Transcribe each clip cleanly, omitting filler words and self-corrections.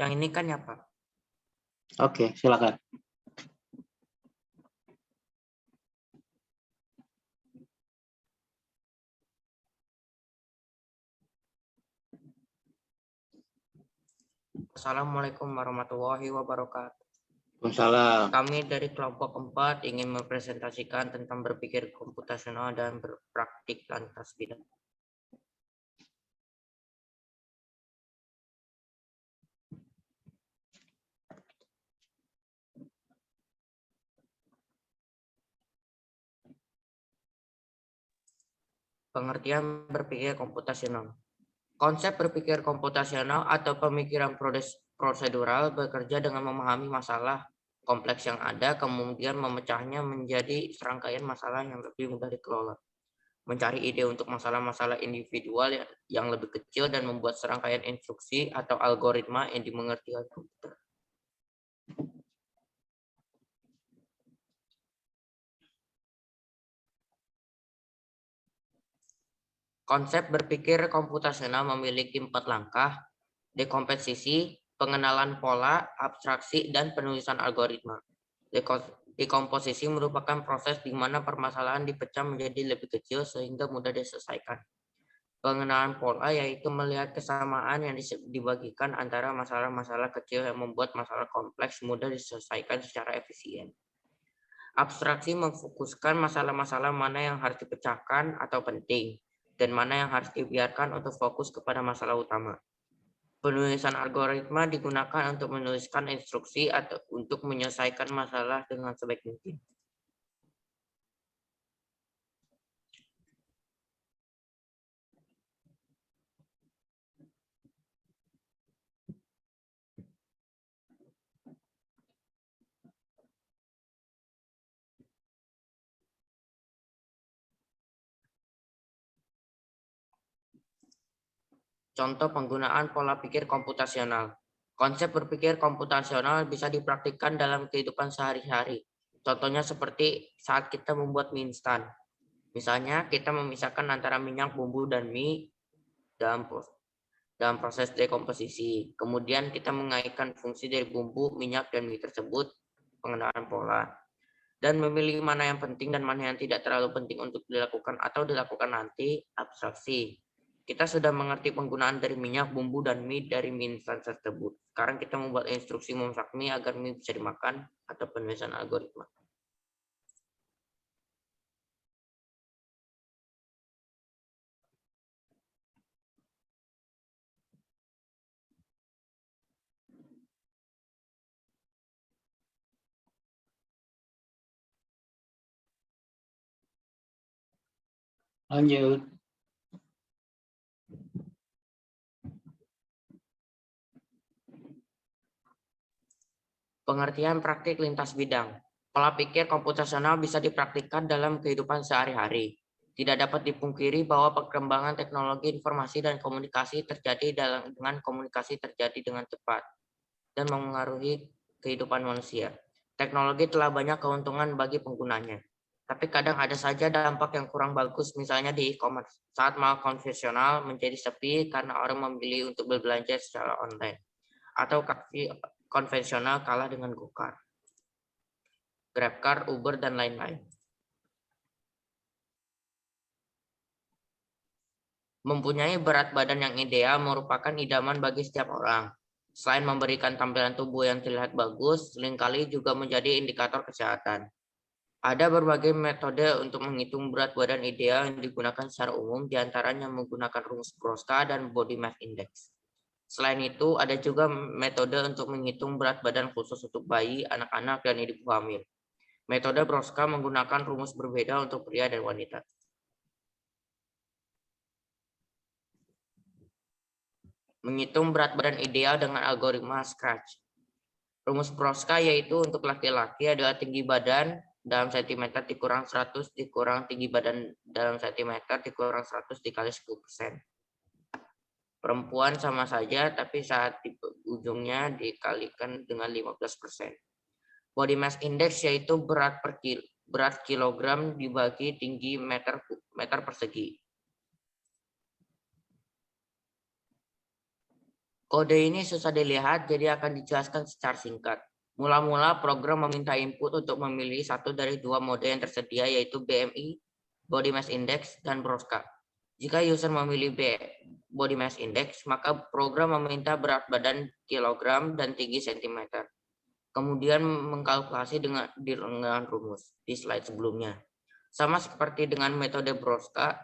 Yang ini kan ya, Pak? Oke, silakan. Assalamualaikum warahmatullahi wabarakatuh. Waalaikumsalam. Kami dari kelompok 4 ingin mempresentasikan tentang berpikir komputasional dan berpraktik lintas bidang. Pengertian berpikir komputasional. Konsep berpikir komputasional atau pemikiran prosedural bekerja dengan memahami masalah kompleks yang ada, kemudian memecahnya menjadi serangkaian masalah yang lebih mudah dikelola. Mencari ide untuk masalah-masalah individual yang lebih kecil dan membuat serangkaian instruksi atau algoritma yang dimengerti oleh komputer. Konsep berpikir komputasional memiliki 4 langkah: dekomposisi, pengenalan pola, abstraksi, dan penulisan algoritma. Dekomposisi merupakan proses di mana permasalahan dipecah menjadi lebih kecil sehingga mudah diselesaikan. Pengenalan pola yaitu melihat kesamaan yang dibagikan antara masalah-masalah kecil yang membuat masalah kompleks mudah diselesaikan secara efisien. Abstraksi memfokuskan masalah-masalah mana yang harus dipecahkan atau penting, dan mana yang harus dibiarkan untuk fokus kepada masalah utama. Penulisan algoritma digunakan untuk menuliskan instruksi atau untuk menyelesaikan masalah dengan sebaik mungkin. Contoh penggunaan pola pikir komputasional. Konsep berpikir komputasional bisa dipraktikkan dalam kehidupan sehari-hari. Contohnya seperti saat kita membuat mie instan. Misalnya kita memisahkan antara minyak, bumbu, dan mie dalam proses dekomposisi. Kemudian kita mengaitkan fungsi dari bumbu, minyak, dan mie tersebut, pengenalan pola. Dan memilih mana yang penting dan mana yang tidak terlalu penting untuk dilakukan atau dilakukan nanti, abstraksi. Kita sudah mengerti penggunaan dari minyak, bumbu, dan mie dari mie instan tersebut. Sekarang kita membuat instruksi memasak mie agar mie bisa dimakan atau penulisan algoritma. Lanjut. Pengertian praktik lintas bidang. Pola pikir komputasional bisa dipraktikkan dalam kehidupan sehari-hari. Tidak dapat dipungkiri bahwa perkembangan teknologi informasi dan komunikasi terjadi dengan komunikasi terjadi dengan cepat dan mengaruhi kehidupan manusia. Teknologi telah banyak keuntungan bagi penggunanya, tapi kadang ada saja dampak yang kurang bagus, misalnya di e-commerce. Saat mal konvensional menjadi sepi karena orang memilih untuk berbelanja secara online, atau kafe konvensional kalah dengan GoCar, GrabCar, Uber, dan lain-lain. Mempunyai berat badan yang ideal merupakan idaman bagi setiap orang. Selain memberikan tampilan tubuh yang terlihat bagus, seringkali juga menjadi indikator kesehatan. Ada berbagai metode untuk menghitung berat badan ideal yang digunakan secara umum, diantaranya menggunakan rumus Broska dan body mass index. Selain itu, ada juga metode untuk menghitung berat badan khusus untuk bayi, anak-anak, dan ibu hamil. Metode Broska menggunakan rumus berbeda untuk pria dan wanita. Menghitung berat badan ideal dengan algoritma Scratch. Rumus Broska yaitu untuk laki-laki adalah tinggi badan dalam sentimeter dikurang 100 dikurang tinggi badan dalam sentimeter dikurang 100 dikali 10%. Perempuan sama saja, tapi saat di ujungnya dikalikan dengan 15%. Body mass index yaitu berat kilogram dibagi tinggi meter persegi. Kode ini susah dilihat, jadi akan dijelaskan secara singkat. Mula-mula program meminta input untuk memilih satu dari dua mode yang tersedia, yaitu BMI, Body Mass Index, dan BROSCA. Jika user memilih Body Mass Index, maka program meminta berat badan kilogram dan tinggi sentimeter. Kemudian mengkalkulasi dengan rumus di slide sebelumnya. Sama seperti dengan metode BROSCA,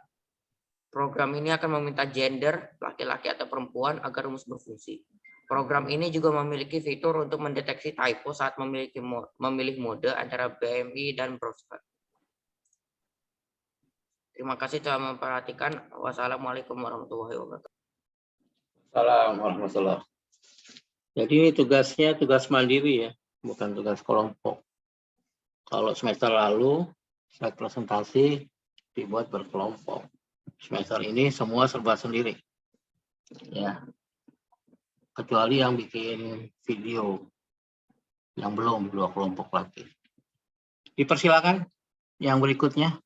program ini akan meminta gender, laki-laki atau perempuan, agar rumus berfungsi. Program ini juga memiliki fitur untuk mendeteksi typo saat memilih mode antara BMI dan BROSCA. Terima kasih telah memperhatikan. Wassalamualaikum warahmatullahi wabarakatuh. Assalamualaikum warahmatullahi. Jadi ini tugasnya tugas mandiri ya, bukan tugas kelompok. Kalau semester lalu slide presentasi dibuat berkelompok. Semester ini semua serba sendiri. Ya. Kecuali yang bikin video yang belum, 2 kelompok lagi. Dipersilakan yang berikutnya.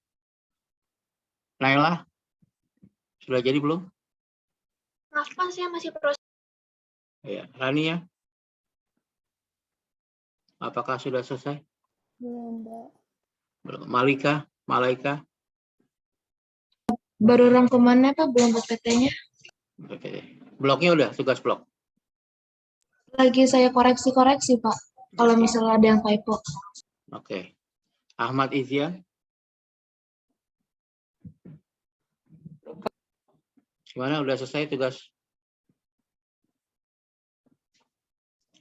Naila, sudah jadi belum? Maaf Mas, saya masih proses. Ya, Rania, apakah sudah selesai? Belum, Mbak. Belum. Malaika, Baru rangkumannya Pak, belum PPT-nya. oke. Bloknya udah, tugas blok. Lagi saya koreksi-koreksi Pak, kalau misalnya ada yang typo. Oke. Ahmad Izian. Gimana, udah selesai tugas?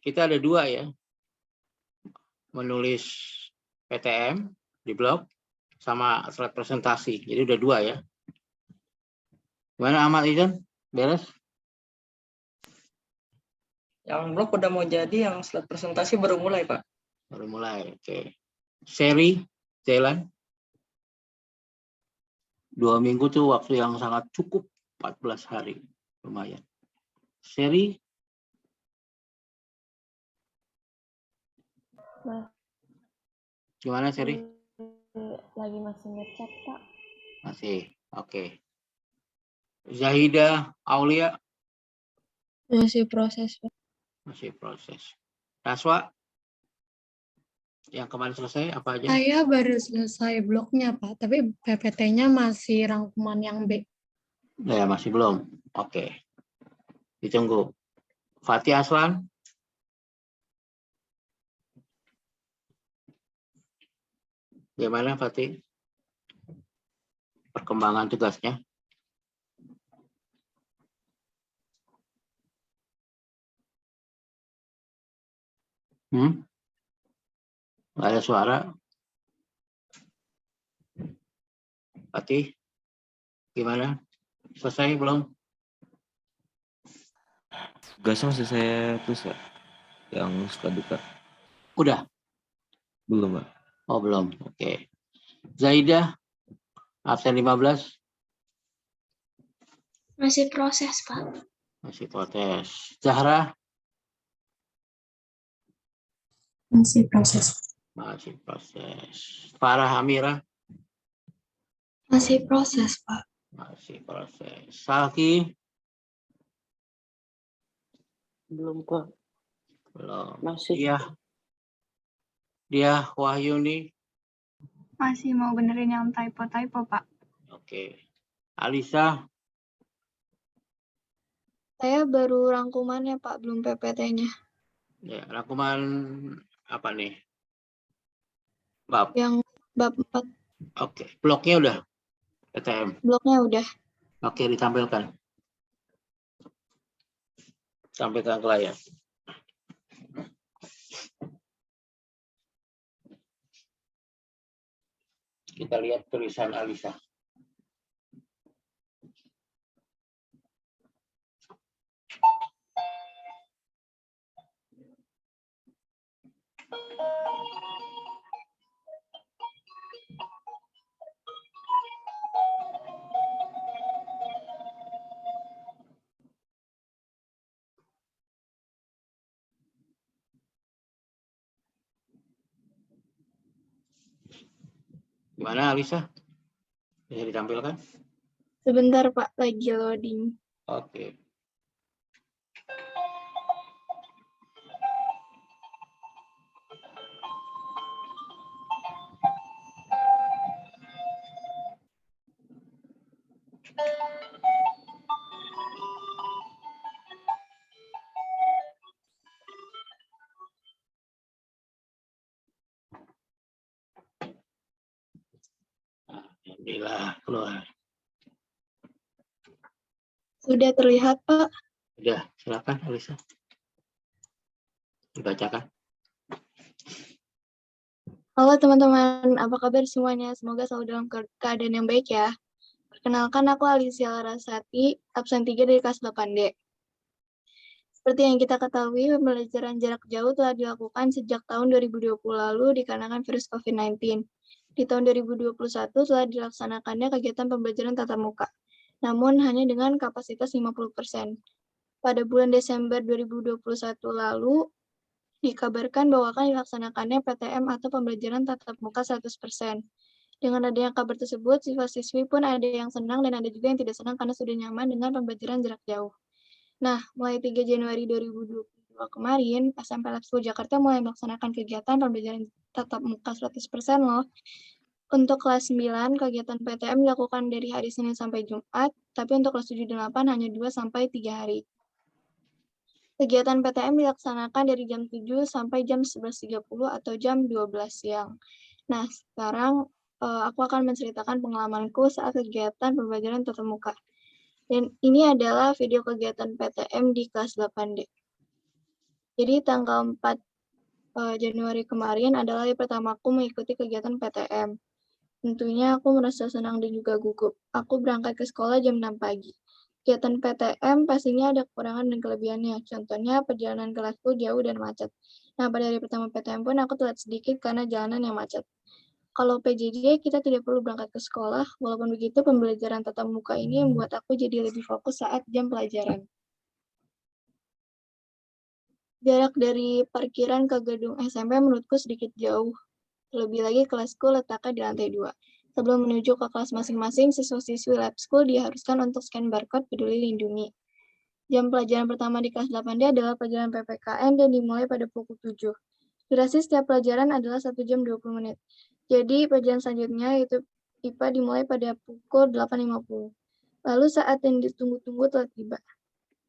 Kita ada 2 ya. Menulis PTM di blog sama slide presentasi. Jadi udah 2 ya. Gimana Ahmad Izian? Beres? Yang blog udah mau jadi, yang slide presentasi baru mulai, Pak. Baru mulai, oke. Seri, jalan. 2 minggu tuh waktu yang sangat cukup, 14 hari. Lumayan. Seri, Mas, gimana Seri? lagi masih ngechat Pak. Masih, oke. Zahida, Aulia, Masih proses Pak. masih proses. Raswa, yang kemarin selesai apa aja? Saya baru selesai blognya, Pak, tapi PPT-nya masih rangkuman yang B. Ya, masih belum. Oke. Ditunggu. Fatih Aslan. Gimana Fatih? Perkembangan tugasnya? Nggak ada suara. Fatih, gimana? Selesai belum? Tugasnya masih saya tulis, Pak. Yang suka duka. Udah? Belum, Pak. Oh, belum. Oke. Zaidah, absen 15. Masih proses Pak. Masih protes. Zahra, Masih proses. masih proses. Farah Amira, Masih proses Pak. masih proses. Salki, Belum, Pak. belum. Masih. Dia Wahyuni, Masih mau benerin yang typo-typo, Pak. oke. Alisa, Saya baru rangkumannya Pak, belum PPT-nya. ya, rangkuman apa nih? Bab. Yang bab 4, Oke. Bloknya udah. PTM. bloknya udah. Oke, ditampilkan. Tampilkan ke layar. Kita lihat tulisan Alisa. Gimana Alisa? Bisa ditampilkan? Sebentar Pak, lagi loading. Oke. Alhamdulillah keluar. Sudah terlihat, Pak. Udah, silakan Alisa. Dibacakan. Halo teman-teman, apa kabar semuanya? Semoga selalu dalam keadaan yang baik ya. Perkenalkan, aku Alicia Larasati, absen 3 dari kelas 8D. Seperti yang kita ketahui, pembelajaran jarak jauh telah dilakukan sejak tahun 2020 lalu dikarenakan virus COVID-19. Di tahun 2021 telah dilaksanakannya kegiatan pembelajaran tatap muka, namun hanya dengan kapasitas 50%. Pada bulan Desember 2021 lalu, dikabarkan bahwa akan dilaksanakannya PTM atau pembelajaran tatap muka 100%. Dengan adanya kabar tersebut, siswa-siswi pun ada yang senang dan ada juga yang tidak senang karena sudah nyaman dengan pembelajaran jarak jauh. Nah, mulai 3 Januari 2022 kemarin, SMP Lab School Jakarta mulai melaksanakan kegiatan pembelajaran tatap muka 100% loh. Untuk kelas 9, kegiatan PTM dilakukan dari hari Senin sampai Jumat, tapi untuk kelas 7 dan 8 hanya 2 sampai 3 hari. Kegiatan PTM dilaksanakan dari jam 7 sampai jam 11.30 atau jam 12 siang. Nah, sekarang aku akan menceritakan pengalamanku saat kegiatan pembelajaran tatap muka. Dan ini adalah video kegiatan PTM di kelas 8D. Jadi tanggal 4 Januari kemarin adalah hari pertamaku mengikuti kegiatan PTM. Tentunya aku merasa senang dan juga gugup. Aku berangkat ke sekolah jam 6 pagi. Kegiatan PTM pastinya ada kekurangan dan kelebihannya. Contohnya perjalanan kelasku jauh dan macet. Nah, pada hari pertama PTM pun aku telat sedikit karena jalanan yang macet. Kalau PJJ, kita tidak perlu berangkat ke sekolah. Walaupun begitu, pembelajaran tatap muka ini membuat aku jadi lebih fokus saat jam pelajaran. Jarak dari parkiran ke gedung SMP menurutku sedikit jauh. Lebih lagi kelasku letaknya di lantai 2. Sebelum menuju ke kelas masing-masing, siswa-siswi lab school diharuskan untuk scan barcode Peduli Lindungi. Jam pelajaran pertama di kelas 8D adalah pelajaran PPKN dan dimulai pada pukul 7. Durasi setiap pelajaran adalah 1 jam 20 menit. Jadi, pelajaran selanjutnya yaitu IPA dimulai pada pukul 8.50. Lalu saat yang ditunggu-tunggu telah tiba.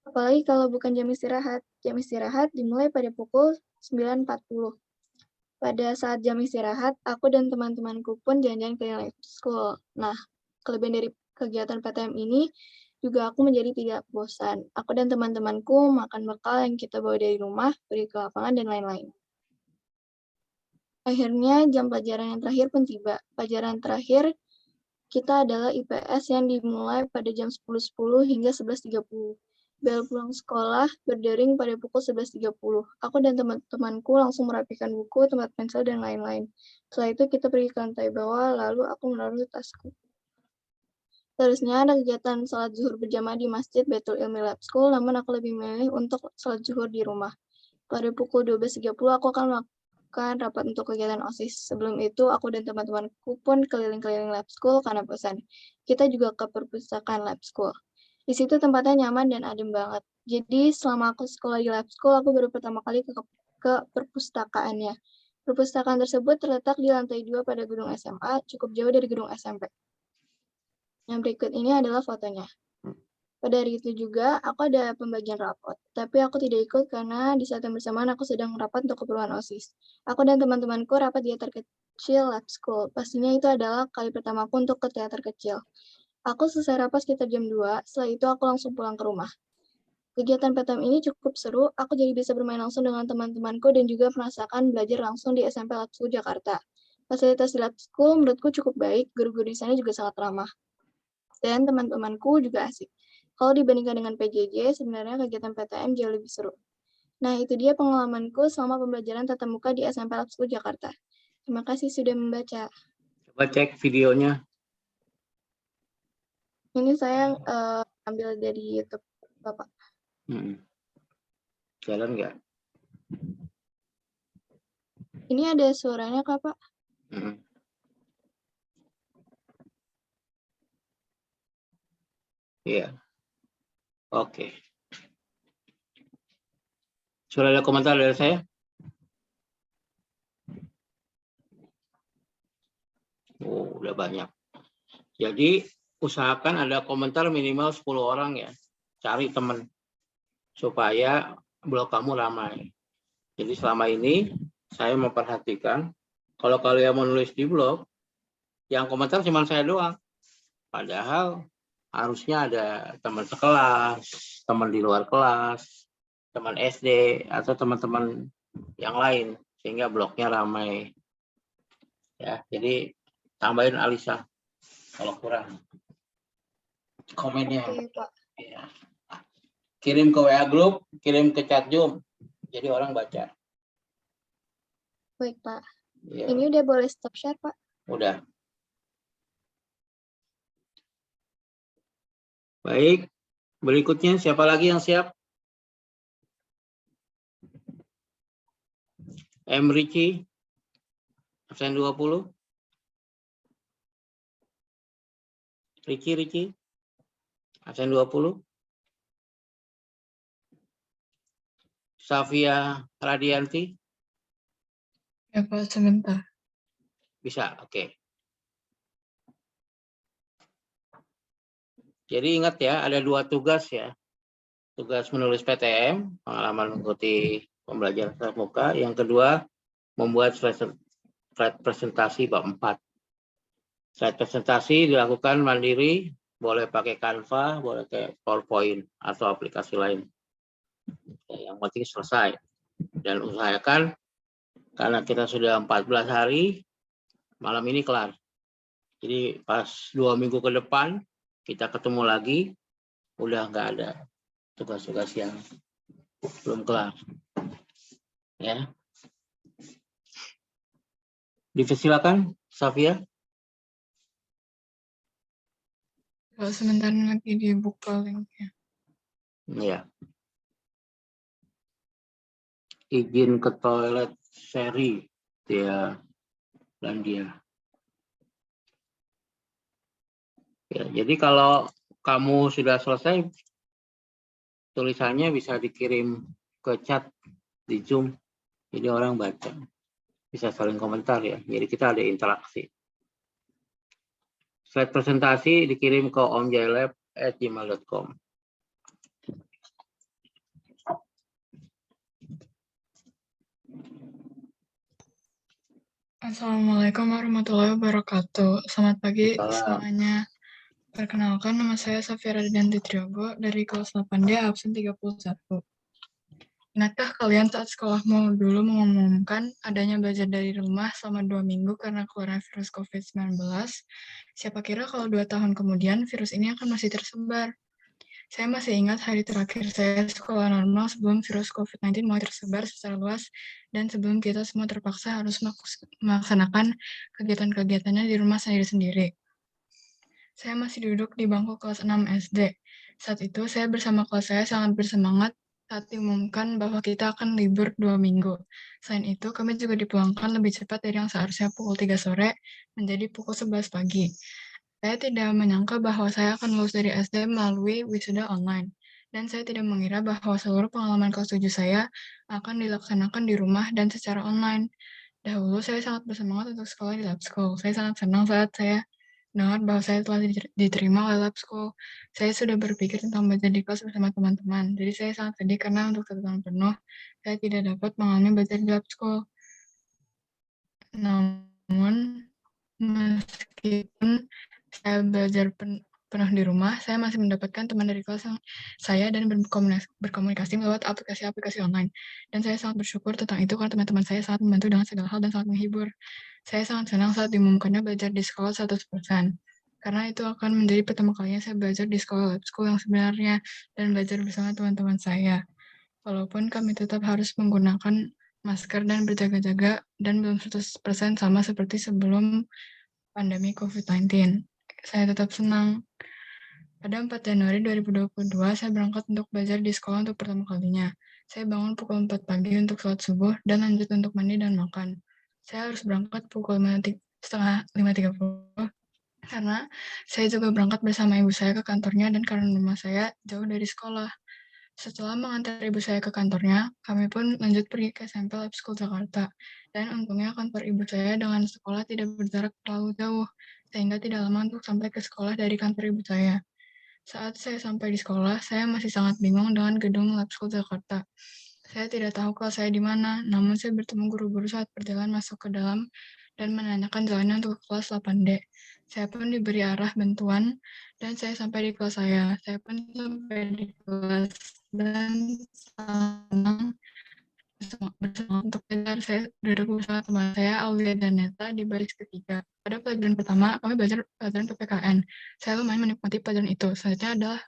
Apalagi kalau bukan jam istirahat. Jam istirahat dimulai pada pukul 9.40. Pada saat jam istirahat, aku dan teman-temanku pun jalan-jalan ke lab school. Nah, kelebihan dari kegiatan PTM ini juga aku menjadi tidak bosan. Aku dan teman-temanku makan bekal yang kita bawa dari rumah, pergi ke lapangan, dan lain-lain. Akhirnya jam pelajaran yang terakhir pun tiba. Pelajaran terakhir kita adalah IPS yang dimulai pada jam 10.10 hingga 11.30. Bel pulang sekolah berdering pada pukul 11.30. Aku dan teman-temanku langsung merapikan buku, tempat pensil, dan lain-lain. Setelah itu kita pergi ke lantai bawah, lalu aku menaruh tasku. Seharusnya ada kegiatan salat zuhur berjamaah di Masjid Baitul Ilmi Lab School, namun aku lebih memilih untuk salat zuhur di rumah. Pada pukul 12.30 aku akan melakukan rapat untuk kegiatan OSIS. Sebelum itu, aku dan teman-temanku pun keliling-keliling lab school karena bosan. Kita juga ke perpustakaan lab school. Di situ tempatnya nyaman dan adem banget. Jadi selama aku sekolah di lab school, aku baru pertama kali ke perpustakaannya. Perpustakaan tersebut terletak di lantai 2 pada gedung SMA, cukup jauh dari gedung SMP. Yang berikut ini adalah fotonya. Pada hari itu juga, aku ada pembagian rapot. Tapi aku tidak ikut karena di saat yang bersamaan aku sedang rapat untuk keperluan OSIS. Aku dan teman-temanku rapat di teater kecil lab school. Pastinya itu adalah kali pertamaku untuk ke teater kecil. Aku selesai rapat sekitar jam 2, setelah itu aku langsung pulang ke rumah. Kegiatan PTM ini cukup seru, aku jadi bisa bermain langsung dengan teman-temanku dan juga merasakan belajar langsung di SMP Lab School Jakarta. Fasilitas di Lab School menurutku cukup baik, guru-guru di sana juga sangat ramah. Dan teman-temanku juga asik. Kalau dibandingkan dengan PJJ, sebenarnya kegiatan PTM jauh lebih seru. Nah, itu dia pengalamanku selama pembelajaran tatap muka di SMP Lab School Jakarta. Terima kasih sudah membaca. Coba cek videonya. Ini saya ambil dari YouTube, Bapak. Jalan nggak? Ini ada suaranya, Kak, Pak? Iya. Oke. Sudah ada komentar dari saya? Oh, udah banyak. Jadi, usahakan ada komentar minimal 10 orang ya. Cari teman. Supaya blog kamu ramai. Jadi selama ini, saya memperhatikan, kalau kalian mau nulis di blog, yang komentar cuma saya doang. Padahal harusnya ada teman sekelas, teman di luar kelas, teman SD, atau teman-teman yang lain, sehingga bloknya ramai. Ya, jadi tambahin Alisa kalau kurang komennya. Oke, Pak. Ya. Kirim ke WA Group, kirim ke chat Zoom, jadi orang baca. Baik, Pak. Ya, Ini udah boleh stop share, Pak? udah. Baik, berikutnya siapa lagi yang siap? M. Ricci, absen 20. Ricci, absen 20. Safia Radianti, Ya Pak, sebentar. bisa, oke. Jadi ingat ya, ada 2 tugas ya. Tugas menulis PTM, pengalaman mengikuti pembelajaran tatap muka. Yang kedua, membuat slide presentasi bab 4. Slide presentasi dilakukan mandiri, boleh pakai Canva, boleh pakai PowerPoint, atau aplikasi lain. Yang penting selesai. Dan usahakan, karena kita sudah 14 hari, malam ini kelar. Jadi pas 2 minggu ke depan, kita ketemu lagi, udah nggak ada tugas-tugas yang belum kelar. Ya. Dipersilakan, Safia. Kalau sebentar lagi dibuka linknya. Ya. Izin ke toilet seri dia dan dia. Ya, jadi kalau kamu sudah selesai, tulisannya bisa dikirim ke chat di Zoom. Jadi orang baca. Bisa saling komentar ya. Jadi kita ada interaksi. Slide presentasi dikirim ke omjailab@gmail.com. Assalamualaikum warahmatullahi wabarakatuh. Selamat pagi Salam. semuanya. Perkenalkan, nama saya Safia Radianti Triogo dari kelas 8D absen 31. Ingatkah kalian saat sekolahmu dulu mengumumkan adanya belajar dari rumah selama 2 minggu karena keluarnya virus COVID-19? Siapa kira kalau 2 tahun kemudian virus ini akan masih tersebar? Saya masih ingat hari terakhir saya sekolah normal sebelum virus COVID-19 mulai tersebar secara luas dan sebelum kita semua terpaksa harus melaksanakan kegiatan-kegiatannya di rumah sendiri-sendiri. Saya masih duduk di bangku kelas 6 SD. Saat itu saya bersama kelas saya sangat bersemangat saat diumumkan bahwa kita akan libur 2 minggu. Selain itu, kami juga dipulangkan lebih cepat dari yang seharusnya pukul 3 sore menjadi pukul 11 pagi. Saya tidak menyangka bahwa saya akan lulus dari SD melalui wisuda online. Dan saya tidak mengira bahwa seluruh pengalaman kelas 7 saya akan dilaksanakan di rumah dan secara online. Dahulu saya sangat bersemangat untuk sekolah di lab school. Saya sangat senang saat saya dengar bahwa saya telah diterima oleh lab school. Saya sudah berpikir tentang belajar di kelas bersama teman-teman. Jadi saya sangat sedih karena untuk 1 tahun penuh saya tidak dapat mengalami belajar di lab school. Namun, meskipun saya belajar penuh di rumah, saya masih mendapatkan teman dari kelas saya dan berkomunikasi lewat aplikasi-aplikasi online. Dan saya sangat bersyukur tentang itu karena teman-teman saya sangat membantu dengan segala hal dan sangat menghibur. Saya sangat senang saat diumumkannya belajar di sekolah 100%. Karena itu akan menjadi pertama kalinya saya belajar di sekolah lab school yang sebenarnya dan belajar bersama teman-teman saya. Walaupun kami tetap harus menggunakan masker dan berjaga-jaga dan belum 100% sama seperti sebelum pandemi COVID-19. Saya tetap senang. Pada 4 Januari 2022, saya berangkat untuk belajar di sekolah untuk pertama kalinya. Saya bangun pukul 4 pagi untuk sholat subuh dan lanjut untuk mandi dan makan. Saya harus berangkat pukul 5.30 karena saya juga berangkat bersama ibu saya ke kantornya dan karena rumah saya jauh dari sekolah. Setelah mengantar ibu saya ke kantornya, kami pun lanjut pergi ke SMP Lab School Jakarta. Dan untungnya kantor ibu saya dengan sekolah tidak berjarak terlalu jauh, sehingga tidak lama untuk sampai ke sekolah dari kantor ibu saya. Saat saya sampai di sekolah, saya masih sangat bingung dengan gedung Lab School Jakarta. Saya tidak tahu kelas saya di mana, namun saya bertemu guru-guru saat berjalan masuk ke dalam dan menanyakan jalannya untuk kelas 8D. Saya pun diberi arah bantuan dan saya sampai di kelas saya. Saya pun sampai di kelas dan senang bersama untuk belajar. Saya duduk bersama teman saya, Aulia dan Neta, di baris ketiga. Pada pelajaran pertama, kami belajar pelajaran PPKN. Saya lumayan menikmati pelajaran itu. Selanjutnya adalah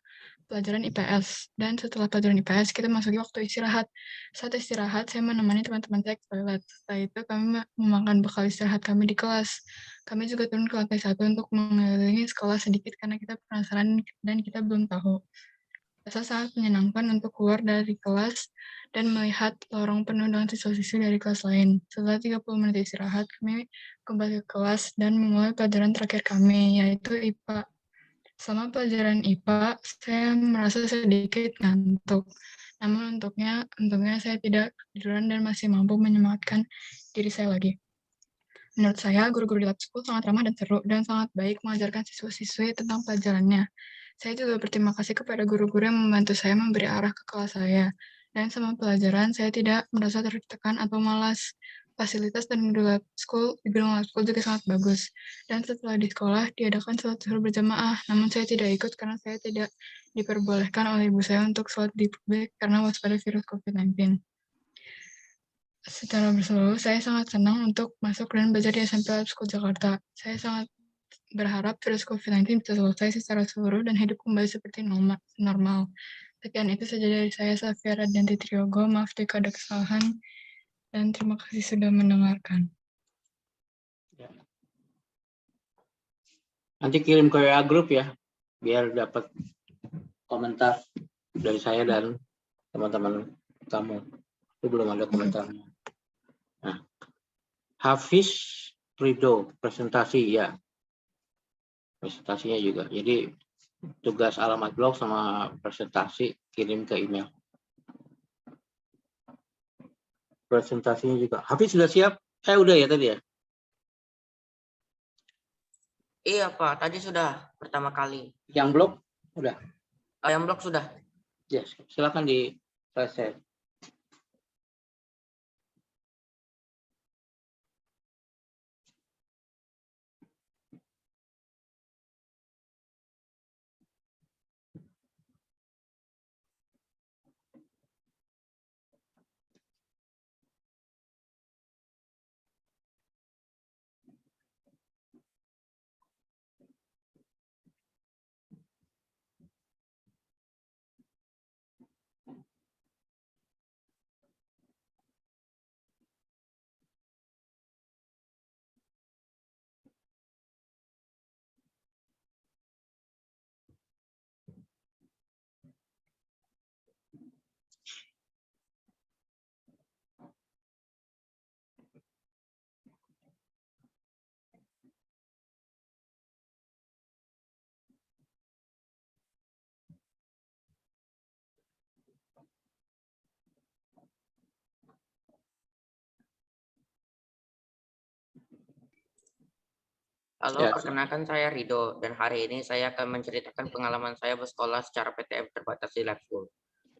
pelajaran IPS. Dan setelah pelajaran IPS, kita masuki waktu istirahat. Saat istirahat, saya menemani teman-teman saya ke toilet. Setelah itu, kami memakan bekal istirahat kami di kelas. Kami juga turun ke lantai 1 untuk mengelilingi sekolah sedikit karena kita penasaran dan kita belum tahu. Rasa sangat menyenangkan untuk keluar dari kelas dan melihat lorong penuh dengan siswa-siswi dari kelas lain. Setelah 30 menit istirahat, kami kembali ke kelas dan memulai pelajaran terakhir kami, yaitu IPA. Selama pelajaran IPA, saya merasa sedikit ngantuk. Namun untungnya saya tidak ketiduran dan masih mampu menyemangatkan diri saya lagi. Menurut saya, guru-guru di lab school sangat ramah dan seru, dan sangat baik mengajarkan siswa-siswi tentang pelajarannya. Saya juga berterima kasih kepada guru-guru yang membantu saya memberi arah ke kelas saya. Dan selama pelajaran, saya tidak merasa tertekan atau malas. Fasilitas dan gedung lab school juga sangat bagus. Dan setelah di sekolah, diadakan sholat zuhur berjamaah. Namun saya tidak ikut karena saya tidak diperbolehkan oleh ibu saya untuk sholat di publik karena waspada virus COVID-19. Secara berseluruh, saya sangat senang untuk masuk dan belajar di SMP Lab School Jakarta. Saya sangat berharap virus COVID-19 bisa selesai secara seluruh dan hidup kembali seperti normal. Sekian itu saja dari saya, Safia Radianti Triogo. Maaf jika ada kesalahan, dan terima kasih sudah mendengarkan. Nanti kirim ke WA grup ya, biar dapat komentar dari saya dan teman-teman kamu. Itu belum ada komentarnya. Nah, Hafiz Ridho, presentasi ya. Presentasinya juga. Jadi tugas alamat blog sama presentasi kirim ke email. Presentasinya juga. Hafiz sudah siap? Udah ya tadi ya? Iya Pak, tadi sudah pertama kali. Yang blog? Udah. Yang blog sudah. Yes, silakan di share. Halo, Ya. perkenalkan saya Rido, dan hari ini saya akan menceritakan pengalaman saya bersekolah secara PTM terbatas di lab school.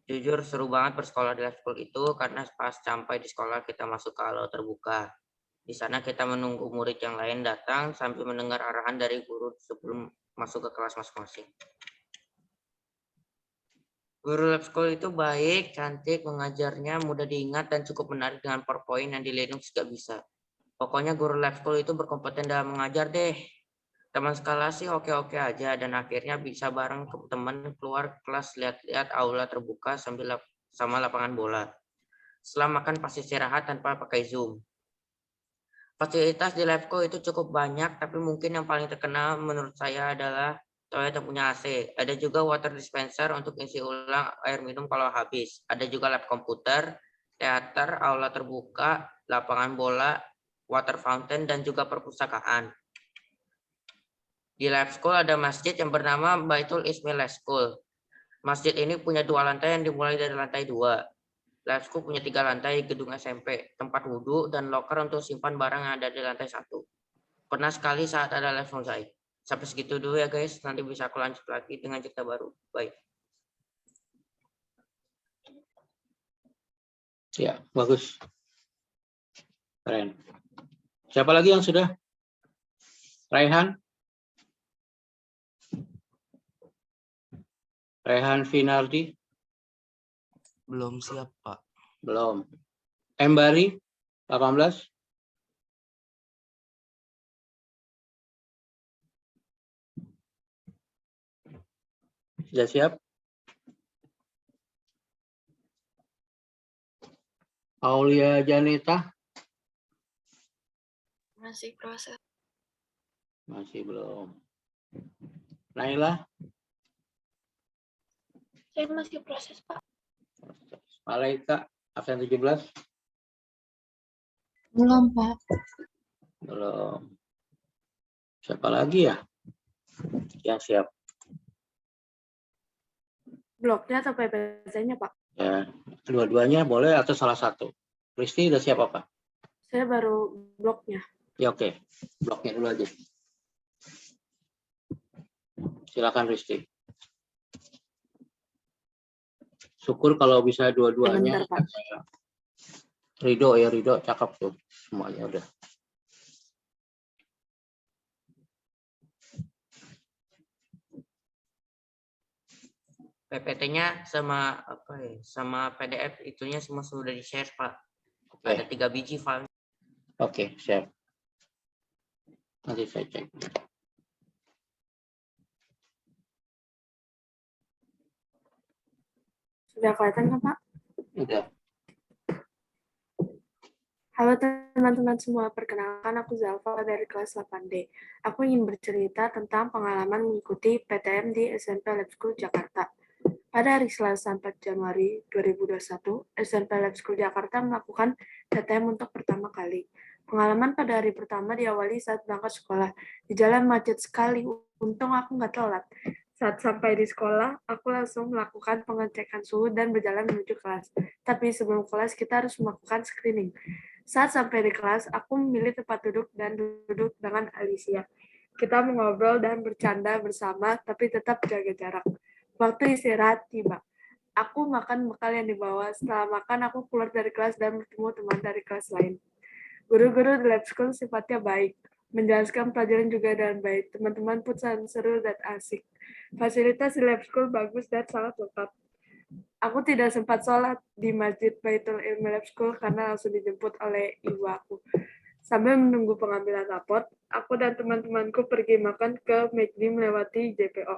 Jujur seru banget bersekolah di lab school itu karena pas sampai di sekolah kita masuk ke aula terbuka. Di sana kita menunggu murid yang lain datang sambil mendengar arahan dari guru sebelum masuk ke kelas masing-masing. Guru lab school itu baik, cantik, mengajarnya mudah diingat dan cukup menarik dengan PowerPoint yang di Linux juga bisa. Pokoknya guru lab school itu berkompeten dalam mengajar deh. Teman skala sih oke-oke aja dan akhirnya bisa bareng teman keluar kelas lihat-lihat aula terbuka sambil sama lapangan bola. Setelah makan pasti istirahat tanpa pakai Zoom. Fasilitas di labco itu cukup banyak, tapi mungkin yang paling terkenal menurut saya adalah toilet yang punya AC. Ada juga water dispenser untuk isi ulang air minum kalau habis. Ada juga lab komputer, teater, aula terbuka, lapangan bola, water fountain, dan juga perpustakaan. Di lab school ada masjid yang bernama Baitul Ismail School. Masjid ini punya 2 lantai yang dimulai dari lantai 2. Lab school punya 3 lantai gedung SMP, tempat wudhu, dan loker untuk simpan barang yang ada di lantai 1. Pernah sekali saat ada live selesai. Sampai segitu dulu ya guys, nanti bisa aku lanjut lagi dengan cerita baru. Bye. Ya, bagus. Keren. Siapa lagi yang sudah? Raihan? Raihan Finardi? Belum siap, Pak. Belum. Embari 18? Sudah siap? Aulia Janita? Masih proses. Masih belum. Naila? Saya masih proses, Pak. Malaika? Absen 17? Belum, Pak. Belum. Siapa lagi ya yang siap? Bloknya atau PPT-nya, Pak? Ya, dua-duanya boleh atau salah satu. Risti udah siap apa? Saya baru bloknya. Ya oke, bloknya dulu aja. Silakan Risti. Syukur kalau bisa dua-duanya. Sebentar, Pak. Ridho ya, Ridho cakep tuh semuanya udah. PPT-nya sama apa ya? Sama PDF itunya semua sudah di-share, Pak. Oke, Ada 3 biji file. oke, siap. Nanti saya cek. Sudah kelihatan kan, Pak? Udah. Halo teman-teman semua, perkenalkan aku Zalfa dari kelas 8D. Aku ingin bercerita tentang pengalaman mengikuti PTM di SMP Lab School Jakarta. Pada hari Selasa 4 Januari 2021, SMP Lab School Jakarta melakukan PTM untuk pertama kali. Pengalaman pada hari pertama diawali saat berangkat sekolah. Di jalan macet sekali, untung aku nggak telat. Saat sampai di sekolah, aku langsung melakukan pengecekan suhu dan berjalan menuju kelas. Tapi sebelum kelas, kita harus melakukan screening. Saat sampai di kelas, aku memilih tempat duduk dan duduk dengan Alicia. Kita mengobrol dan bercanda bersama, tapi tetap jaga jarak. Waktu istirahat tiba. Aku makan bekal yang dibawa. Setelah makan, aku keluar dari kelas dan bertemu teman dari kelas lain. Guru-guru di lab school sifatnya baik. Menjelaskan pelajaran juga dengan baik. Teman-teman pun sangat seru dan asik. Fasilitas di lab school bagus dan sangat lengkap. Aku tidak sempat sholat di Masjid Baitul Ilmi Lab School karena langsung dijemput oleh ibu aku. Sambil menunggu pengambilan raport, aku dan teman-temanku pergi makan ke McD melewati JPO.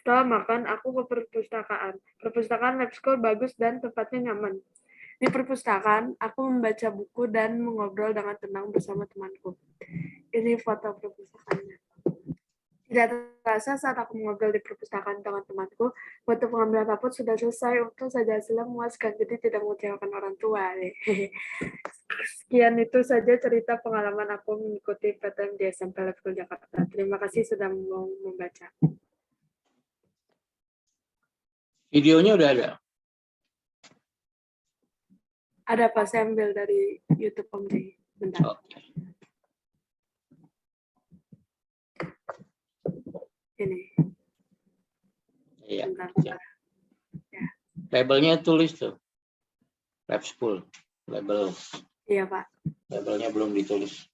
Setelah makan, aku ke perpustakaan. Perpustakaan Lab School bagus dan tempatnya nyaman. Di perpustakaan, aku membaca buku dan mengobrol dengan tenang bersama temanku. Ini foto perpustakaannya. Tidak terasa saat aku mengobrol di perpustakaan dengan temanku, waktu pengambilan raport sudah selesai. Untung saja hasilnya memuaskan, jadi tidak mengecewakan orang tua. Sekian itu saja cerita pengalaman aku mengikuti PTM di SMP Lab School Jakarta. Terima kasih sudah mau membaca. Videonya udah ada. Ada Pak, saya ambil dari YouTube Om J. Bentar. Oke. Ini. Iya. Bentar. Siap. Labelnya tulis tuh. Lab School. Label. Iya, Pak. Labelnya belum ditulis.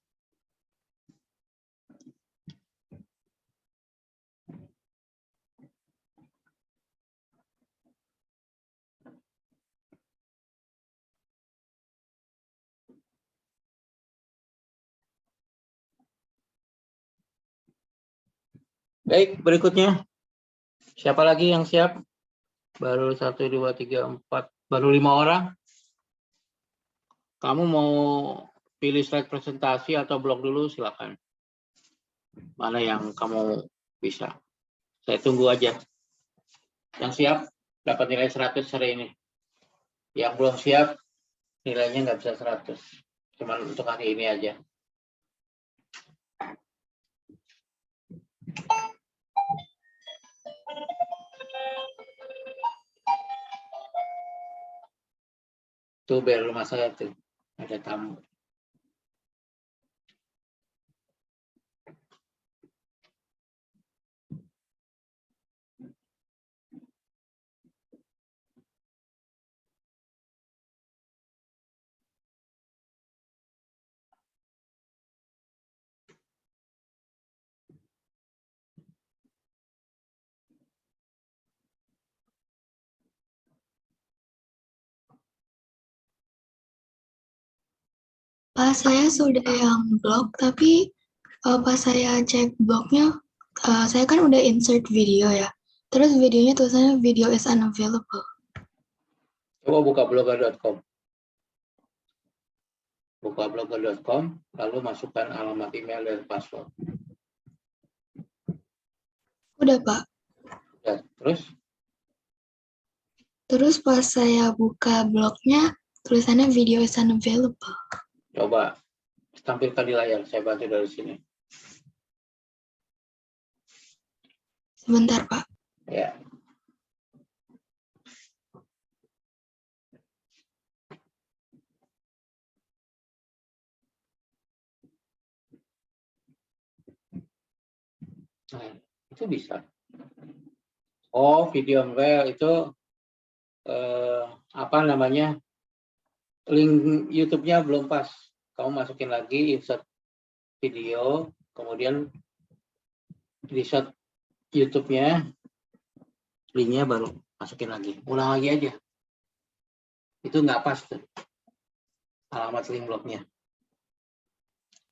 Baik, berikutnya. Siapa lagi yang siap? Baru 1, 2, 3, 4. Baru 5 orang. Kamu mau pilih slide presentasi atau blog dulu, silakan. Mana yang kamu bisa. Saya tunggu aja. Yang siap dapat nilai 100 hari ini. Yang belum siap nilainya nggak bisa 100. Cuman untuk hari ini aja. Tuh bel rumah saya tuh. Ada tamu. Pak, saya sudah yang blog, tapi pas saya cek blognya, saya kan udah insert video ya. Terus videonya tulisannya video is unavailable. Coba buka blogger.com. Buka blogger.com, lalu masukkan alamat email dan password. Udah, Pak. Ya, Terus pas saya buka blognya, tulisannya video is unavailable. coba tampilkan di layar, saya bantu dari sini. Sebentar, Pak. Ya. Nah, itu bisa. Oh, video file itu apa namanya? Link YouTube-nya belum pas. Kamu masukin lagi insert video, kemudian insert YouTube-nya, linknya baru masukin lagi. Ulang lagi aja. Itu nggak pas tuh. Alamat link blognya.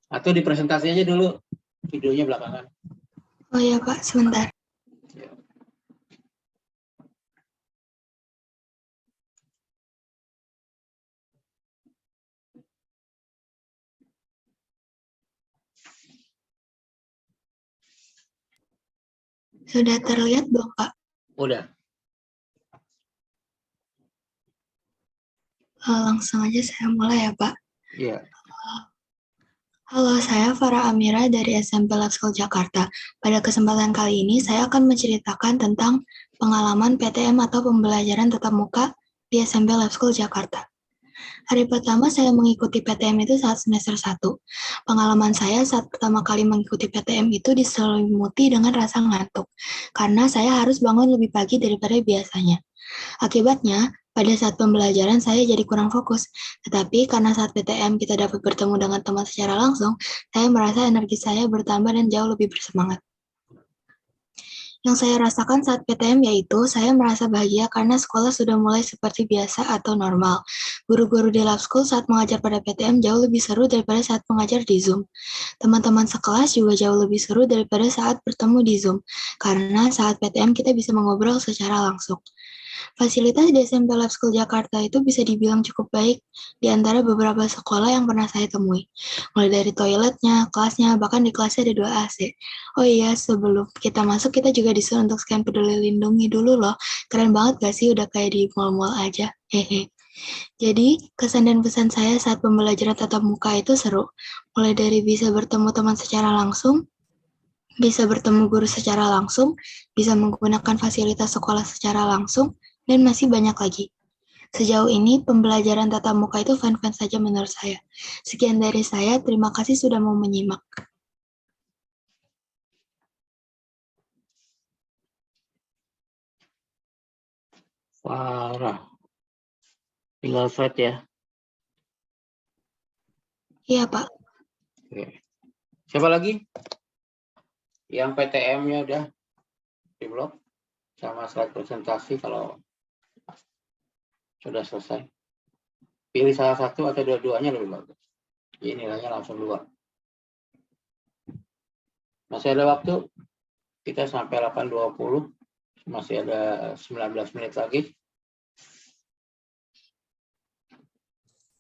Atau di presentasi aja dulu, videonya belakangan. Oh ya, Pak, sebentar. Sudah terlihat belum, Pak? Udah. Langsung aja saya mulai ya, Pak. Iya. Halo, saya Farah Amira dari SMP Lab School Jakarta. Pada kesempatan kali ini, saya akan menceritakan tentang pengalaman PTM atau pembelajaran tatap muka di SMP Lab School Jakarta. Hari pertama saya mengikuti PTM itu saat semester 1. Pengalaman saya saat pertama kali mengikuti PTM itu diselimuti dengan rasa ngantuk, karena saya harus bangun lebih pagi daripada biasanya. Akibatnya, pada saat pembelajaran saya jadi kurang fokus, tetapi karena saat PTM kita dapat bertemu dengan teman secara langsung, saya merasa energi saya bertambah dan jauh lebih bersemangat. Yang saya rasakan saat PTM yaitu saya merasa bahagia karena sekolah sudah mulai seperti biasa atau normal. Guru-guru di lab school saat mengajar pada PTM jauh lebih seru daripada saat mengajar di Zoom. Teman-teman sekelas juga jauh lebih seru daripada saat bertemu di Zoom, karena saat PTM kita bisa mengobrol secara langsung. Fasilitas di SMP Lab School Jakarta itu bisa dibilang cukup baik di antara beberapa sekolah yang pernah saya temui. Mulai dari toiletnya, kelasnya, bahkan di kelasnya ada 2 AC. Oh iya, sebelum kita masuk kita juga disuruh untuk scan peduli lindungi dulu loh. Keren banget gak sih, udah kayak di mall-mall aja. Hehe. Jadi, kesan dan pesan saya saat pembelajaran tatap muka itu seru. Mulai dari bisa bertemu teman secara langsung, bisa bertemu guru secara langsung, bisa menggunakan fasilitas sekolah secara langsung, dan masih banyak lagi. Sejauh ini, pembelajaran tatap muka itu fun-fun saja menurut saya. Sekian dari saya, terima kasih sudah mau menyimak. Parah. Tinggal slide ya. Iya, Pak. Oke. Siapa lagi? Yang PTM-nya udah di blog sama slide presentasi kalau sudah selesai. Pilih salah satu atau dua-duanya lebih bagus. Jadi nilainya langsung 2. Masih ada waktu. Kita sampai 8.20. Masih ada 19 menit lagi.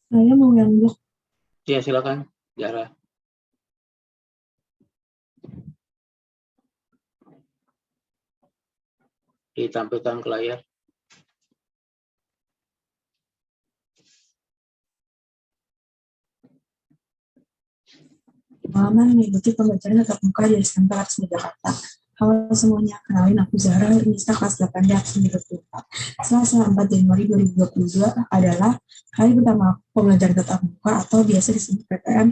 Saya mau yang blog. Ya, silakan. Jara. Ditampilkan ke layar. Pengalaman mengikuti pembelajaran tatap muka di SMP Lab School Jakarta. Halo semuanya, kenalin aku Zahra Nurniza kelas 8D absen 34. Selasa 4 Januari 2022 adalah hari pertama aku pembelajaran tatap muka atau biasa disebut PTM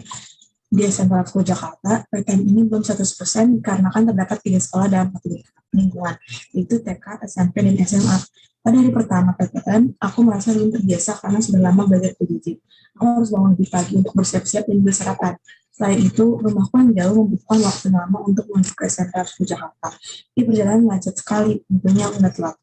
di SMP Lab School Jakarta. PTM ini belum 100% dikarenakan terdapat 3 sekolah dalam satu lingkungan, yaitu TK, SMP, dan SMA. Pada hari pertama PTM, aku merasa belum terbiasa karena sudah lama belajar PJJ. Aku harus bangun lebih pagi untuk bersiap-siap dan bersarapan. Selain itu, rumahku yang jauh membutuhkan waktu lama untuk menuju ke SMP Lab School Jakarta. Di perjalanan macet sekali, tentunya aku nggak telat.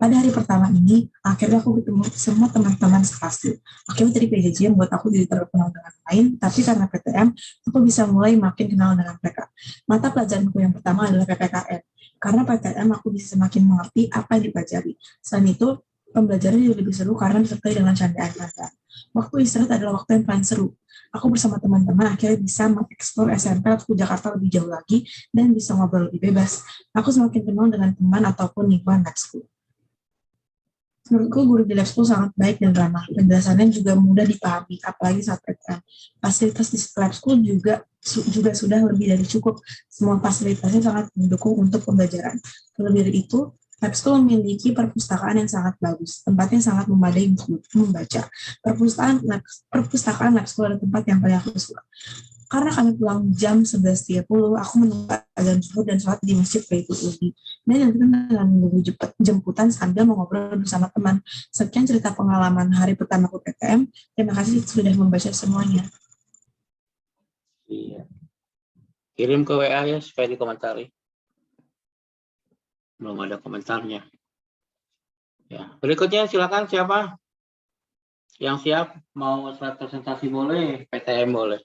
Pada hari pertama ini, akhirnya aku ketemu semua teman-teman sekelasku. Akhirnya tadi PJJ membuat aku jadi terkenal dengan lain, tapi karena PTM, aku bisa mulai makin kenal dengan mereka. Mata pelajaranku yang pertama adalah PPKN. Karena PTM, aku bisa semakin mengerti apa yang dipelajari. Selain itu, pembelajaran jadi lebih seru karena disertai dengan candaan-candaan. Waktu istirahat adalah waktu yang paling seru. Aku bersama teman-teman akhirnya bisa mengeksplor SMP atau Jakarta lebih jauh lagi dan bisa ngobrol lebih bebas. Aku semakin kenal dengan teman ataupun lingkungan lab school. Menurutku guru di lab school sangat baik dan ramah. Penjelasannya juga mudah dipahami, apalagi saat PTM. Fasilitas di lab school juga sudah lebih dari cukup. Semua fasilitasnya sangat mendukung untuk pembelajaran. Terlebih dari itu, lab school memiliki perpustakaan yang sangat bagus. Tempatnya sangat memadai untuk membaca. Perpustakaan lab school adalah tempat yang paling aku suka. Karena kami pulang jam 11.30, aku menunggu azan zuhur dan sholat di Masjid Baitul Udi. Dan yang dengan menunggu jemputan sambil mengobrol bersama teman. Sekian cerita pengalaman hari pertama aku PTM. Terima kasih sudah membaca semuanya. Iya. Kirim ke WA ya supaya dikomentari. Belum ada komentarnya. Ya, berikutnya silakan siapa? Yang siap mau slide presentasi boleh, PTM boleh.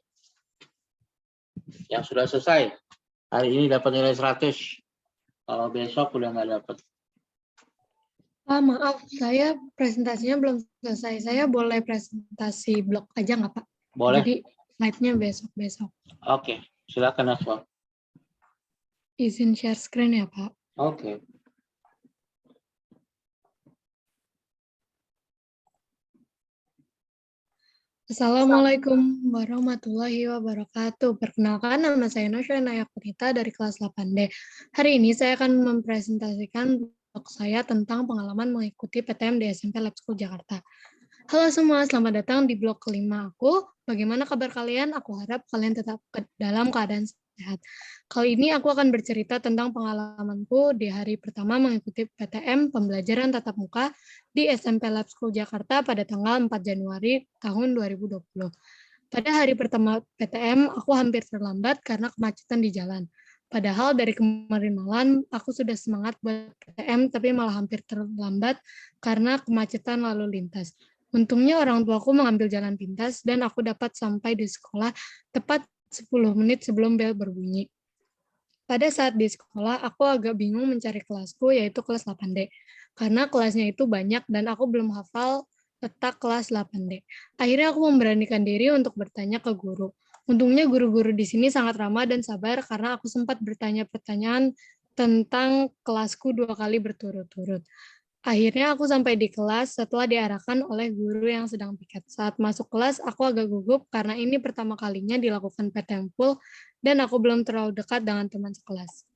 Yang sudah selesai, hari ini dapat nilai 100. Kalau besok udah nggak dapat. Maaf, saya presentasinya belum selesai. Saya boleh presentasi blog aja nggak, Pak? Boleh. Jadi slide-nya besok-besok. Oke, silakan Aswa. Izin share screen ya, Pak. Oke. Assalamualaikum warahmatullahi wabarakatuh. Perkenalkan, nama saya Nosya Nayakunita dari kelas 8D. Hari ini saya akan mempresentasikan blog saya tentang pengalaman mengikuti PTM di SMP Lab School Jakarta. Halo semua, selamat datang di blog kelima aku. Bagaimana kabar kalian? Aku harap kalian tetap dalam keadaan sehat. Kali ini aku akan bercerita tentang pengalamanku di hari pertama mengikuti PTM pembelajaran tatap muka di SMP Lab School Jakarta pada tanggal 4 Januari tahun 2020. Pada hari pertama PTM, aku hampir terlambat karena kemacetan di jalan. Padahal dari kemarin malam, aku sudah semangat buat PTM, tapi malah hampir terlambat karena kemacetan lalu lintas. Untungnya orang tuaku mengambil jalan pintas dan aku dapat sampai di sekolah tepat 10 menit sebelum bel berbunyi. Pada saat di sekolah, aku agak bingung mencari kelasku, yaitu kelas 8D. Karena kelasnya itu banyak dan aku belum hafal letak kelas 8D. Akhirnya aku memberanikan diri untuk bertanya ke guru. Untungnya guru-guru di sini sangat ramah dan sabar karena aku sempat bertanya pertanyaan tentang kelasku 2 kali berturut-turut. Akhirnya aku sampai di kelas setelah diarahkan oleh guru yang sedang piket. Saat masuk kelas, aku agak gugup karena ini pertama kalinya dilakukan PTM full dan aku belum terlalu dekat dengan teman sekelas.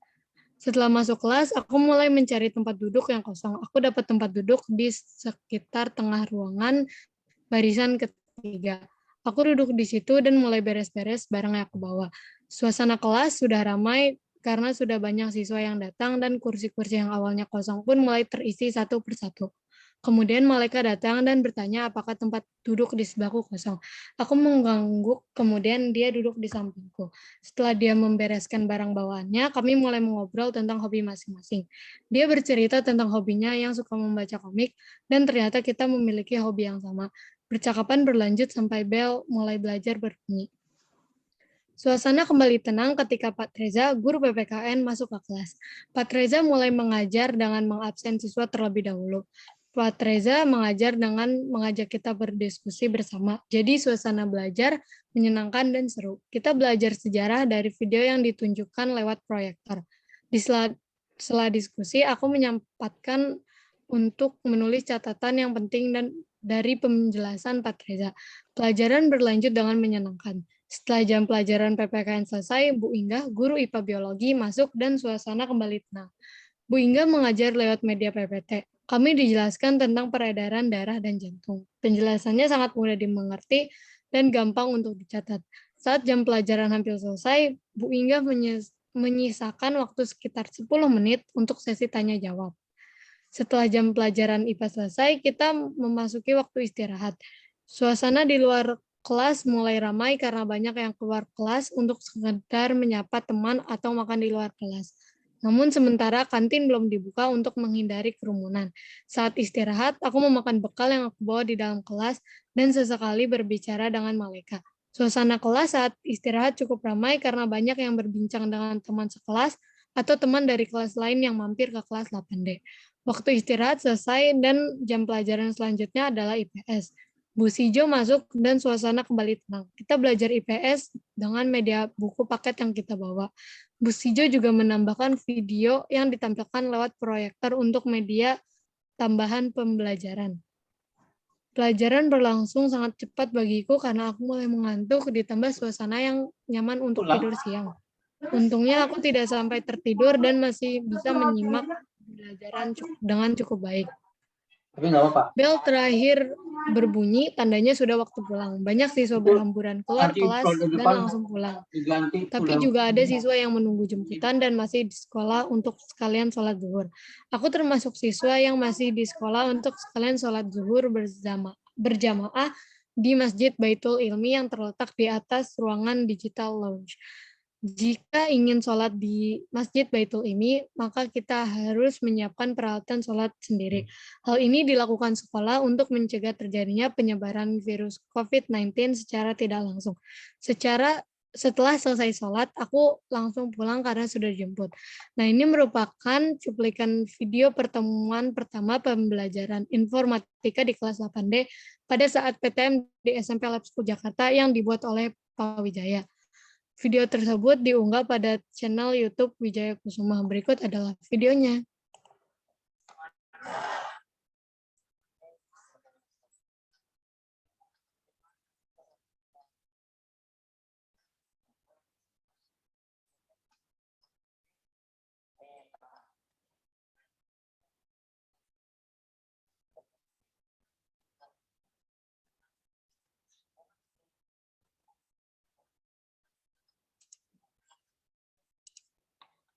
Setelah masuk kelas, aku mulai mencari tempat duduk yang kosong. Aku dapat tempat duduk di sekitar tengah ruangan barisan ketiga. Aku duduk di situ dan mulai beres-beres barang yang aku bawa. Suasana kelas sudah ramai karena sudah banyak siswa yang datang dan kursi-kursi yang awalnya kosong pun mulai terisi satu persatu. Kemudian Maleka datang dan bertanya apakah tempat duduk di sebelahku kosong. Aku mengangguk, kemudian dia duduk di sampingku. Setelah dia membereskan barang bawaannya, kami mulai mengobrol tentang hobi masing-masing. Dia bercerita tentang hobinya yang suka membaca komik, dan ternyata kita memiliki hobi yang sama. Percakapan berlanjut sampai bel mulai belajar berbunyi. Suasana kembali tenang ketika Pak Reza, guru PPKN, masuk ke kelas. Pak Reza mulai mengajar dengan mengabsen siswa terlebih dahulu. Pak Reza mengajar dengan mengajak kita berdiskusi bersama. Jadi suasana belajar menyenangkan dan seru. Kita belajar sejarah dari video yang ditunjukkan lewat proyektor. Di sela diskusi, aku menyempatkan untuk menulis catatan yang penting dan dari penjelasan Pak Reza. Pelajaran berlanjut dengan menyenangkan. Setelah jam pelajaran PPKN selesai, Bu Inggah, guru IPA Biologi, masuk dan suasana kembali tenang. Bu Inggah mengajar lewat media PPT. Kami dijelaskan tentang peredaran darah dan jantung. Penjelasannya sangat mudah dimengerti dan gampang untuk dicatat. Saat jam pelajaran hampir selesai, Bu Inggah menyisakan waktu sekitar 10 menit untuk sesi tanya-jawab. Setelah jam pelajaran IPA selesai, kita memasuki waktu istirahat. Suasana di luar kelas mulai ramai karena banyak yang keluar kelas untuk sekedar menyapa teman atau makan di luar kelas. Namun sementara kantin belum dibuka untuk menghindari kerumunan. Saat istirahat, aku memakan bekal yang aku bawa di dalam kelas dan sesekali berbicara dengan Maleka. Suasana kelas saat istirahat cukup ramai karena banyak yang berbincang dengan teman sekelas atau teman dari kelas lain yang mampir ke kelas 8D. Waktu istirahat selesai dan jam pelajaran selanjutnya adalah IPS. Bu Sijo masuk dan suasana kembali tenang. Kita belajar IPS dengan media buku paket yang kita bawa. Bu Sijo juga menambahkan video yang ditampilkan lewat proyektor untuk media tambahan pembelajaran. Pelajaran berlangsung sangat cepat bagiku karena aku mulai mengantuk ditambah suasana yang nyaman untuk tidur siang. Untungnya aku tidak sampai tertidur dan masih bisa menyimak pembelajaran dengan cukup baik. Tapi nggak apa-apa. Bel terakhir berbunyi, tandanya sudah waktu pulang. Banyak siswa berhamburan keluar Nanti kelas periode dan depan langsung pulang. diganti. Tapi juga ada siswa yang menunggu jemputan dan masih di sekolah untuk sekalian sholat zuhur. Aku termasuk siswa yang masih di sekolah untuk sekalian sholat zuhur berjamaah di Masjid Baitul Ilmi yang terletak di atas ruangan Digital Lounge. Jika ingin sholat di Masjid Baitul Ilmi, maka kita harus menyiapkan peralatan sholat sendiri. Hal ini dilakukan sekolah untuk mencegah terjadinya penyebaran virus COVID-19 secara tidak langsung. Setelah selesai sholat, aku langsung pulang karena sudah dijemput. Nah, ini merupakan cuplikan video pertemuan pertama pembelajaran informatika di kelas 8D pada saat PTM di SMP Lab School Jakarta yang dibuat oleh Pak Wijaya. Video tersebut diunggah pada channel YouTube Wijaya Kusuma. Berikut adalah videonya.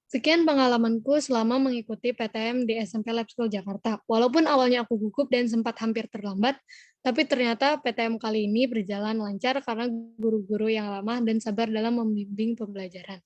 Sekian pengalamanku selama mengikuti PTM di SMP Lab School Jakarta. Walaupun awalnya aku gugup dan sempat hampir terlambat, tapi ternyata PTM kali ini berjalan lancar karena guru-guru yang ramah dan sabar dalam membimbing pembelajaran.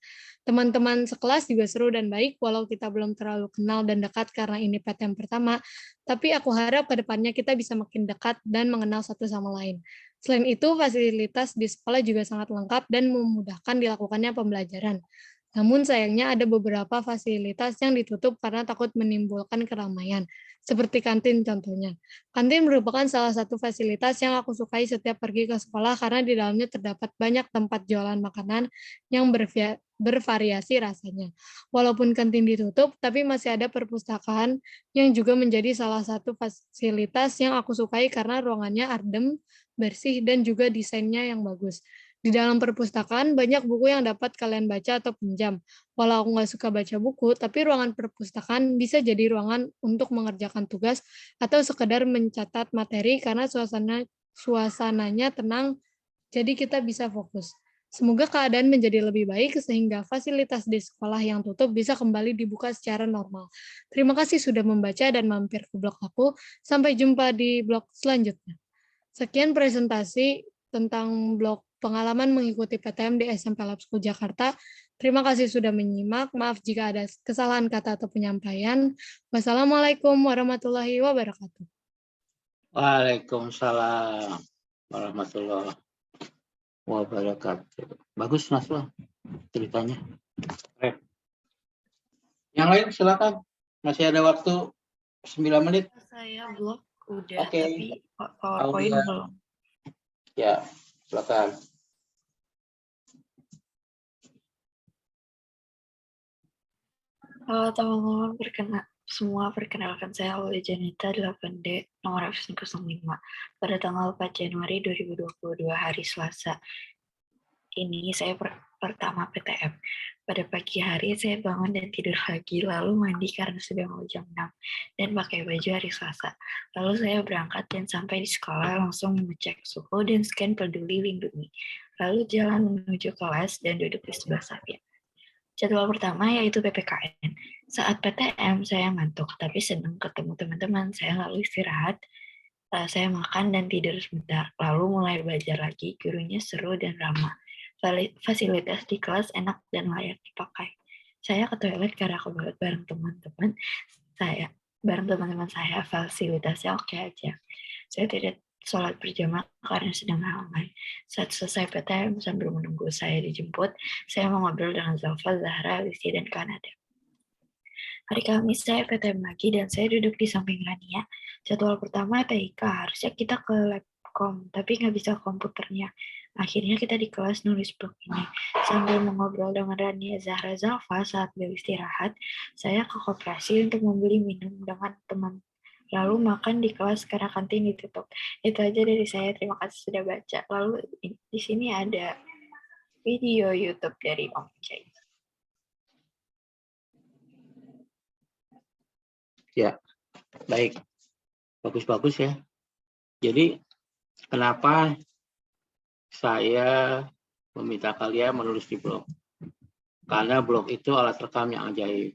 Teman-teman sekelas juga seru dan baik, walau kita belum terlalu kenal dan dekat karena ini PTM pertama, tapi aku harap ke depannya kita bisa makin dekat dan mengenal satu sama lain. Selain itu, fasilitas di sekolah juga sangat lengkap dan memudahkan dilakukannya pembelajaran. Namun sayangnya ada beberapa fasilitas yang ditutup karena takut menimbulkan keramaian, seperti kantin contohnya. Kantin merupakan salah satu fasilitas yang aku sukai setiap pergi ke sekolah karena di dalamnya terdapat banyak tempat jualan makanan yang bervariasi rasanya. Walaupun kantin ditutup, tapi masih ada perpustakaan yang juga menjadi salah satu fasilitas yang aku sukai karena ruangannya adem, bersih, dan juga desainnya yang bagus. Di dalam perpustakaan, banyak buku yang dapat kalian baca atau pinjam. Walau aku nggak suka baca buku, tapi ruangan perpustakaan bisa jadi ruangan untuk mengerjakan tugas atau sekedar mencatat materi karena suasananya tenang, jadi kita bisa fokus. Semoga keadaan menjadi lebih baik sehingga fasilitas di sekolah yang tutup bisa kembali dibuka secara normal. Terima kasih sudah membaca dan mampir ke blog aku. Sampai jumpa di blog selanjutnya. Sekian presentasi tentang blog pengalaman mengikuti PTM di SMP Lab School Jakarta. Terima kasih sudah menyimak. Maaf jika ada kesalahan kata atau penyampaian. Wassalamualaikum warahmatullahi wabarakatuh. Waalaikumsalam warahmatullahi wabarakatuh. Bagus Mas Lo ceritanya. Yang lain silakan. Masih ada waktu 9 menit. Saya blog udah, Oke. tapi PowerPoint Udah. belum. Ya, silakan. Halo teman-teman, perkenalkan saya Aulia Janita 8D nomor absen 05 pada tanggal 4 Januari 2022 hari Selasa. Ini saya pertama PTM. Pada pagi hari saya bangun dan tidur lagi, lalu mandi karena sudah mau jam 6 dan pakai baju hari Selasa. Lalu saya berangkat dan sampai di sekolah langsung mengecek suhu dan scan Peduli Lindungi. Lalu jalan menuju kelas dan duduk di sebelah Safia. Jadwal pertama yaitu PPKN. Saat PTM saya ngantuk, tapi senang ketemu teman-teman. Saya lalu istirahat, saya makan dan tidur sebentar. Lalu mulai belajar lagi, gurunya seru dan ramah. Fasilitas di kelas enak dan layak dipakai. Saya ke toilet karena aku kebelet bareng teman-teman saya, fasilitasnya oke aja. Saya tidak sholat berjamaah karena sedang ramai. Saat selesai PTM sambil menunggu saya dijemput, saya mau ngobrol dengan Zalfa, Zahra, Listi, dan Kanada. Hari Kamis saya PTM lagi dan saya duduk di samping Rania. Jadwal pertama TIK, harusnya kita ke labkom, tapi nggak bisa komputernya. Akhirnya kita di kelas nulis blog ini. Sambil mengobrol dengan Rania, Zahra, Zalfa saat beliau istirahat, saya ke koperasi untuk membeli minum dengan teman. Lalu makan di kelas karena kantin ditutup. Itu aja dari saya. Terima kasih sudah baca. Lalu di sini ada video YouTube dari Om Jai. Ya, baik. Bagus-bagus ya. Jadi, kenapa saya meminta kalian menulis di blog? Karena blog itu alat rekam yang ajaib.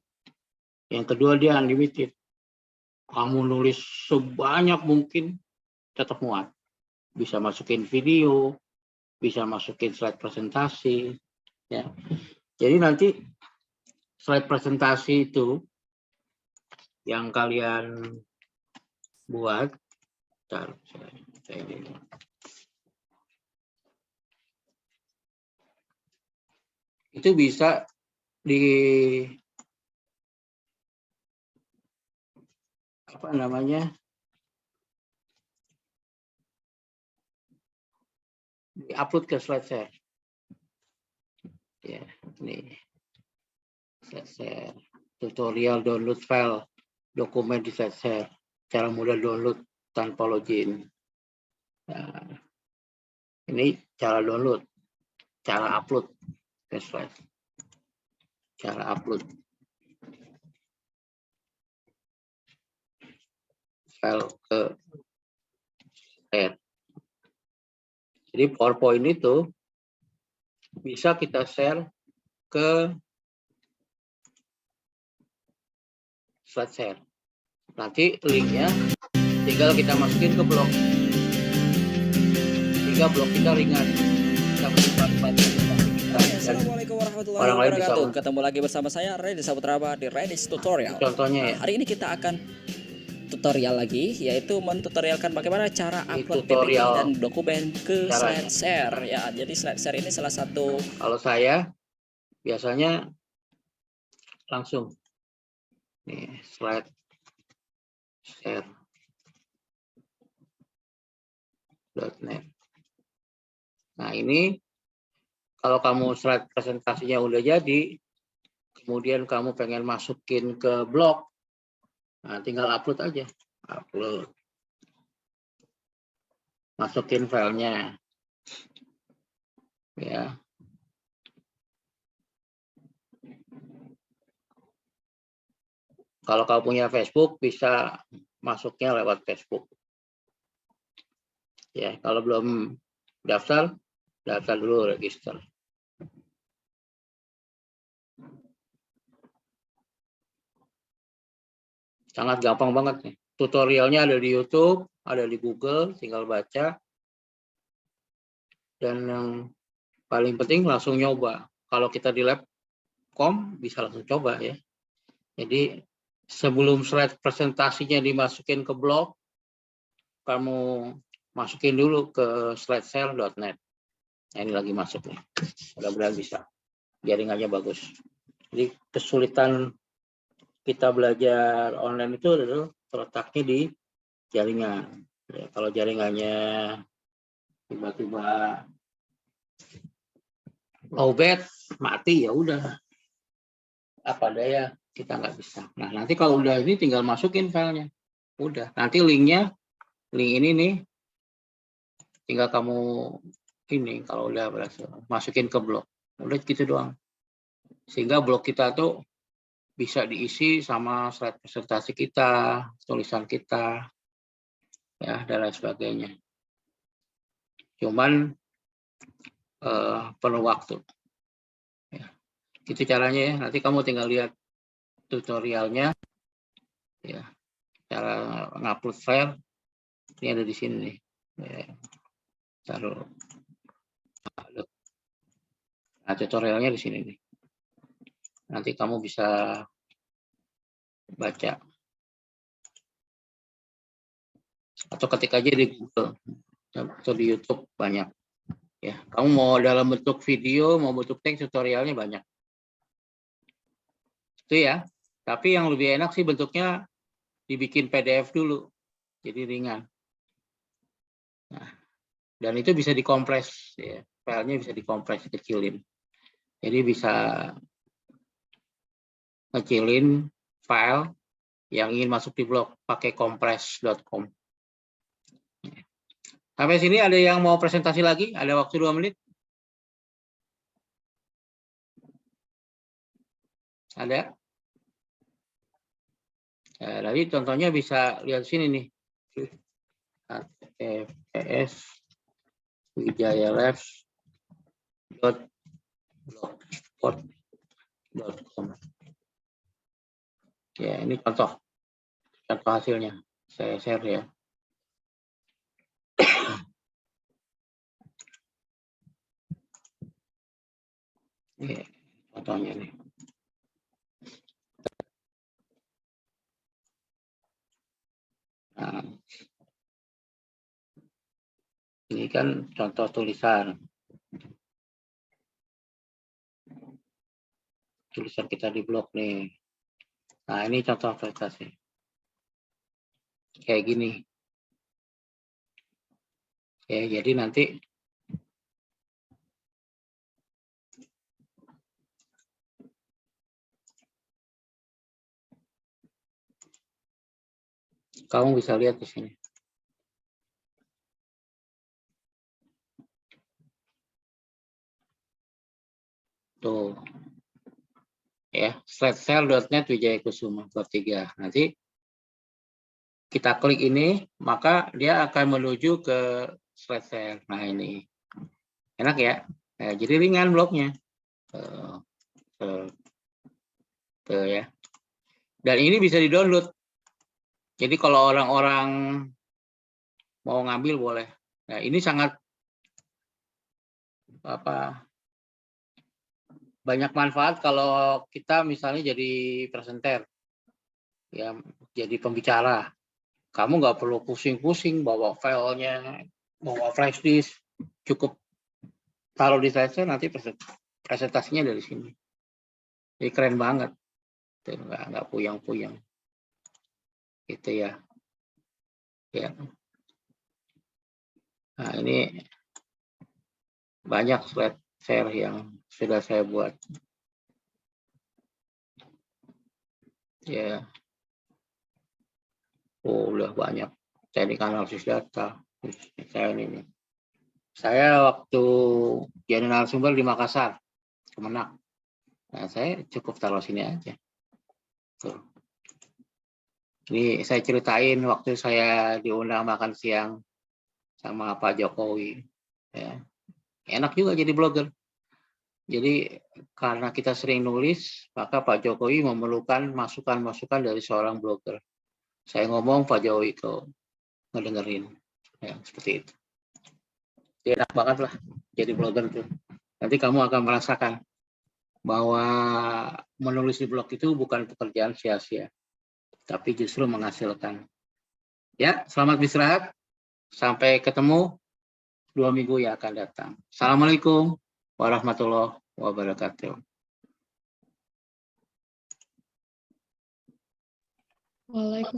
Yang kedua, dia unlimited. Kamu nulis sebanyak mungkin, tetap muat. Bisa masukin video, bisa masukin slide presentasi. Ya. Jadi nanti slide presentasi itu yang kalian buat, itu bisa di apa namanya, di-upload ke SlideShare. Ya, ini SlideShare tutorial download file dokumen di SlideShare, cara mudah download tanpa login. Nah, ini cara download, cara upload ke slide, cara upload file ke share. Jadi PowerPoint itu bisa kita share ke SlideShare. Nanti linknya tinggal kita masukin ke blog. Sehingga blog kita ringan. Kita Assalamualaikum warahmatullahi wabarakatuh. Ketemu lagi bersama saya Redis Saputraba di Redis Tutorial. Contohnya ya. Hari ini kita akan tutorial lagi, yaitu mentutorialkan bagaimana cara upload PPT dan dokumen ke SlideShare. Ya, jadi SlideShare ini salah satu. Kalau saya biasanya langsung nih SlideShare.net. Nah ini kalau kamu slide presentasinya udah jadi, kemudian kamu pengen masukin ke blog, nah tinggal upload aja, upload, masukin filenya, ya. Kalau kamu punya Facebook, bisa masuknya lewat Facebook. Ya, kalau belum daftar dulu register. Sangat gampang banget nih. Tutorialnya ada di YouTube, ada di Google, tinggal baca. Dan yang paling penting langsung nyoba. Kalau kita di labkom bisa langsung coba ya. Jadi sebelum slide presentasinya dimasukin ke blog, kamu masukin dulu ke slideshare.net. Nah, ini lagi masuk nih. Mudah-mudahan bisa. Jaringannya bagus. Jadi kesulitan kita belajar online itu adalah terletaknya di jaringan. Ya, kalau jaringannya tiba-tiba lowbat, mati ya udah. Apa daya, kita nggak bisa. Nah, nanti kalau udah ini tinggal masukin filenya. Udah. Nanti link ini nih, tinggal kamu ini kalau udah berhasil masukin ke blog. Udah gitu doang. Sehingga blog kita tuh bisa diisi sama slide presentasi kita, tulisan kita, ya, dan lain sebagainya. Cuman perlu waktu. Ya. Gitu caranya ya. Nanti kamu tinggal lihat tutorialnya, ya, cara ngupload file. Ini ada di sini nih. Ya. Taruh. Nah, tutorialnya di sini nih. Nanti kamu bisa baca. Atau ketik aja di Google atau di YouTube banyak. Ya, kamu mau dalam bentuk video, mau bentuk teks, tutorialnya banyak. Itu ya. Tapi yang lebih enak sih bentuknya dibikin PDF dulu. Jadi ringan. Nah, dan itu bisa dikompres, ya. Filenya bisa dikompres, kecilin. Jadi bisa ngecilin file yang ingin masuk di blog pakai compress.com. Sampai sini ada yang mau presentasi lagi? Ada waktu 2 menit? Ada? Ya, tadi contohnya bisa lihat sini nih. https wijayalabs.blogspot.com. Ya, ini contoh hasilnya. Saya share ya. Ini contohnya nih. Nah, ini kan contoh tulisan. Tulisan kita di blog nih. Nah, ini contoh presentasi. Kayak gini. Oke, jadi nanti kamu bisa lihat di sini. Tuh. Ya, slideshare.net Wijaya Kusuma bab 3. Nanti kita klik ini, maka dia akan menuju ke slideshare. Nah, ini. Enak ya? Nah, jadi ringan blognya. Tuh ya. Dan ini bisa di-download. Jadi kalau orang-orang mau ngambil boleh. Nah, ini sangat banyak manfaat kalau kita misalnya jadi presenter, ya, jadi pembicara. Kamu nggak perlu pusing-pusing bawa filenya, bawa flash disk, cukup taruh di slideshare, nanti presentasinya dari sini. Jadi keren banget, nggak puyang-puyang, gitu ya. Ya. Nah, ini banyak slideshare yang sudah saya buat. Ya. Oh, udah banyak. Teknik analisis data. Saya waktu jadi narasumber di Makassar, Kemenak. Nah, saya cukup taruh sini aja. Tuh. Ini saya ceritain waktu saya diundang makan siang sama Pak Jokowi. Ya. Enak juga jadi blogger. Jadi karena kita sering nulis, maka Pak Jokowi memerlukan masukan-masukan dari seorang blogger. Saya ngomong, Pak Jokowi itu ngedengerin. Ya, seperti itu. Jadi enak banget lah jadi blogger tuh. Nanti kamu akan merasakan bahwa menulis di blog itu bukan pekerjaan sia-sia, tapi justru menghasilkan. Ya, selamat beristirahat. Sampai ketemu 2 minggu yang akan datang. Assalamualaikum warahmatullahi wabarakatuh. Waalaikumsalam.